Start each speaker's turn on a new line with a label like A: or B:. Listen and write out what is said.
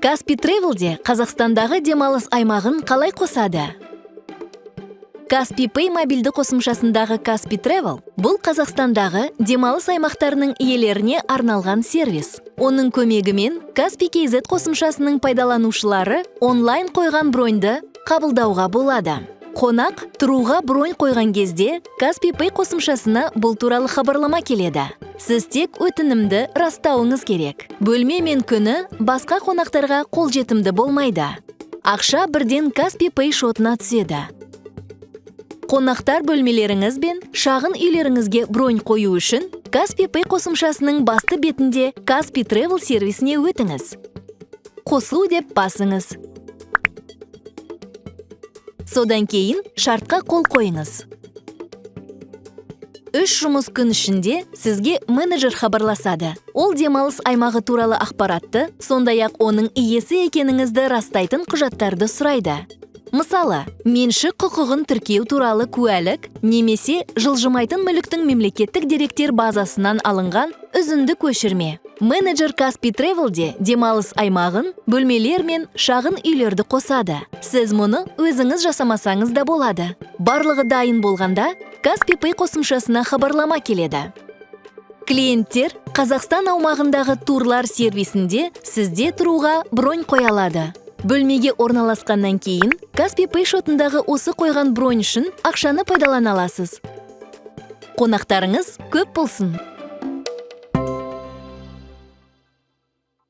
A: Каспий Travel'де Қазақстандағы демалыс аймағын қалай қосады? Каспий Pay мобильді қосымшасындағы Каспий Travel бұл Қазақстандағы демалыс аймақтарының иелеріне арналған сервис. Оның көмегімен Каспий KZ қосымшасының пайдаланушылары онлайн қойған броньды қабылдауға болады. Қонақ тұруға бронь қойған кезде Каспий Pay қосымшасына бұл туралы хабарлама келеді. Сіз тек өтінімді растауыңыз керек. Бөлме мен күні басқа қонақтарға қолжетімді болмайды. Ақша бірден Каспий Pay шотына түседі. Қонақтар бөлмелеріңіз бен шағын үйлеріңізге бронь қою үшін Каспий Pay қосымшасының басты бетінде Каспий Travel сервисіне өтіңіз. Қосу деп басыңыз. Содан кейін шартқа қол қойыңыз. 3 жұмыс күн ішінде сізге менеджер хабарласады. Ол демалыс аймағы туралы ақпаратты, сондай-ақ оның иесі екеніңізді растайтын құжаттарды сұрайды. Мысалы, меншік құқығын тіркеу туралы куәлік немесе жылжымайтын мүліктің мемлекеттік деректер базасынан алынған үзінді көшірме. Менеджер Каспий Travel'де демалыс аймағын, бөлмелер мен шағын үйлерді қосады. Сіз мұны өзіңіз жасамасаңыз да болады. Барлығы дайын болғанда Каспий Pay қосымшасына хабарлама келеді. Клиенттер Қазақстан аумағындағы турлар сервисінде сізде тұруға бронь қоя алады. Бөлмеге орналасқаннан кейін Каспий Pay шотындағы осы қойған бронь үшін ақшаны пайдалана аласыз. Қонақтарыңыз көп болсын!